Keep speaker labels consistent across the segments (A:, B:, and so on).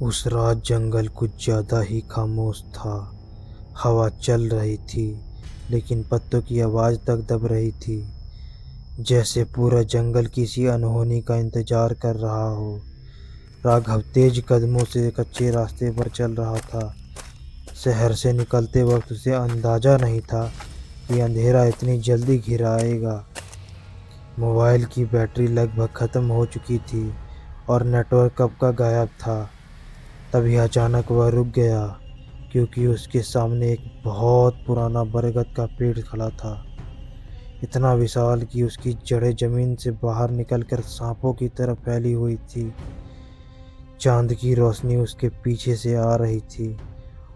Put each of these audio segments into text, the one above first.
A: उस रात जंगल कुछ ज़्यादा ही खामोश था। हवा चल रही थी, लेकिन पत्तों की आवाज़ तक दब रही थी, जैसे पूरा जंगल किसी अनहोनी का इंतज़ार कर रहा हो। राघव तेज कदमों से कच्चे रास्ते पर चल रहा था। शहर से निकलते वक्त उसे अंदाज़ा नहीं था कि अंधेरा इतनी जल्दी घिर आएगा। मोबाइल की बैटरी लगभग ख़त्म हो चुकी थी और नेटवर्क कब का गायब था। तभी अचानक वह रुक गया, क्योंकि उसके सामने एक बहुत पुराना बरगद का पेड़ खड़ा था। इतना विशाल कि उसकी जड़ें जमीन से बाहर निकलकर सांपों की तरह फैली हुई थी। चांद की रोशनी उसके पीछे से आ रही थी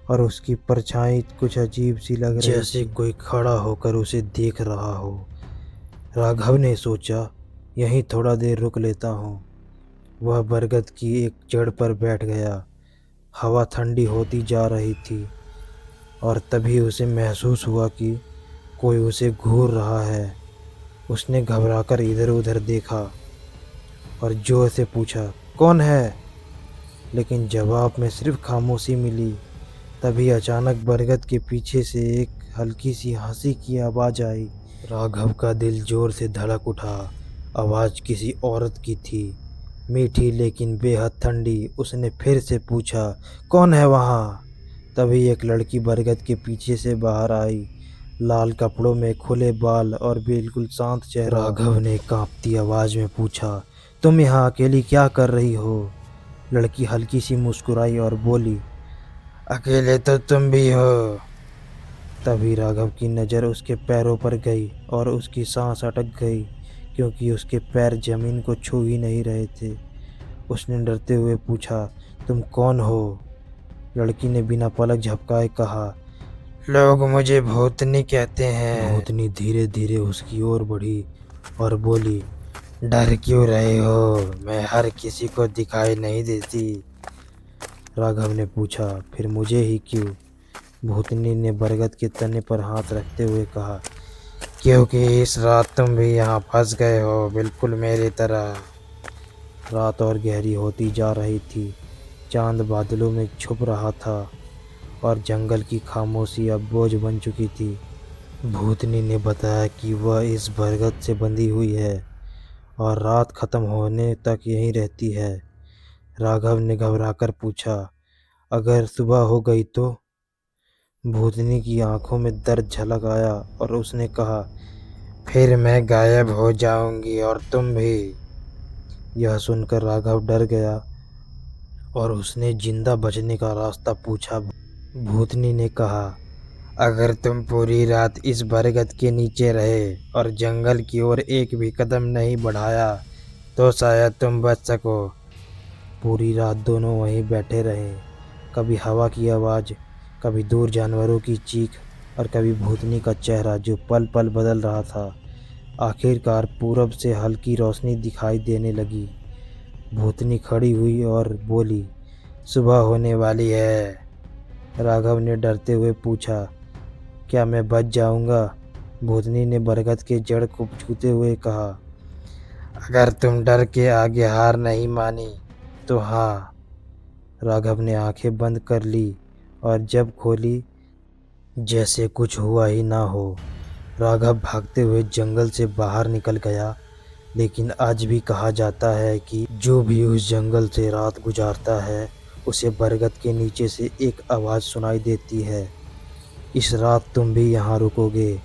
A: और उसकी परछाई कुछ अजीब सी लग रही जैसे कोई खड़ा होकर उसे देख रहा हो। राघव ने सोचा, यहीं थोड़ा देर रुक लेता हूँ। वह बरगद की एक जड़ पर बैठ गया। हवा ठंडी होती जा रही थी और तभी उसे महसूस हुआ कि कोई उसे घूर रहा है। उसने घबराकर इधर-उधर देखा और जोर से पूछा, कौन है? लेकिन जवाब में सिर्फ खामोशी मिली। तभी अचानक बरगद के पीछे से एक हल्की सी हंसी की आवाज़ आई। राघव का दिल जोर से धड़क उठा। आवाज़ किसी औरत की थी, मीठी लेकिन बेहद ठंडी। उसने फिर से पूछा, कौन है वहाँ? तभी एक लड़की बरगद के पीछे से बाहर आई, लाल कपड़ों में, खुले बाल और बिल्कुल शांत चेहरा। राघव ने कांपती आवाज़ में पूछा, तुम यहाँ अकेली क्या कर रही हो? लड़की हल्की सी मुस्कुराई और बोली, अकेले तो तुम भी हो। तभी राघव की नज़र उसके पैरों पर गई और उसकी सांस अटक गई, क्योंकि उसके पैर जमीन को छू ही नहीं रहे थे। उसने डरते हुए पूछा, तुम कौन हो? लड़की ने बिना पलक झपकाए कहा, लोग मुझे भूतनी कहते हैं। भूतनी धीरे धीरे उसकी ओर बढ़ी और बोली, डर क्यों रहे हो? मैं हर किसी को दिखाई नहीं देती। राघव ने पूछा, फिर मुझे ही क्यों? भूतनी ने बरगद के तने पर हाथ रखते हुए कहा, क्योंकि इस रात तुम भी यहाँ फंस गए हो, बिल्कुल मेरी तरह। रात और गहरी होती जा रही थी। चांद बादलों में छुप रहा था और जंगल की खामोशी अब बोझ बन चुकी थी। भूतनी ने बताया कि वह इस बरगद से बंधी हुई है और रात खत्म होने तक यहीं रहती है। राघव ने घबराकर पूछा, अगर सुबह हो गई तो? भूतनी की आंखों में दर्द झलक आया और उसने कहा, फिर मैं गायब हो जाऊंगी और तुम भी। यह सुनकर राघव डर गया और उसने जिंदा बचने का रास्ता पूछा। भूतनी ने कहा, अगर तुम पूरी रात इस बरगद के नीचे रहे और जंगल की ओर एक भी कदम नहीं बढ़ाया तो शायद तुम बच सको। पूरी रात दोनों वहीं बैठे रहे। कभी हवा की आवाज़, कभी दूर जानवरों की चीख और कभी भूतनी का चेहरा जो पल पल बदल रहा था। आखिरकार पूरब से हल्की रोशनी दिखाई देने लगी। भूतनी खड़ी हुई और बोली, सुबह होने वाली है। राघव ने डरते हुए पूछा, क्या मैं बच जाऊंगा? भूतनी ने बरगद के जड़ को छूते हुए कहा, अगर तुम डर के आगे हार नहीं मानी तो हाँ। राघव ने आंखें बंद कर ली और जब खोली, जैसे कुछ हुआ ही ना हो। राघव भागते हुए जंगल से बाहर निकल गया। लेकिन आज भी कहा जाता है कि जो भी उस जंगल से रात गुजारता है, उसे बरगद के नीचे से एक आवाज़ सुनाई देती है, इस रात तुम भी यहाँ रुकोगे।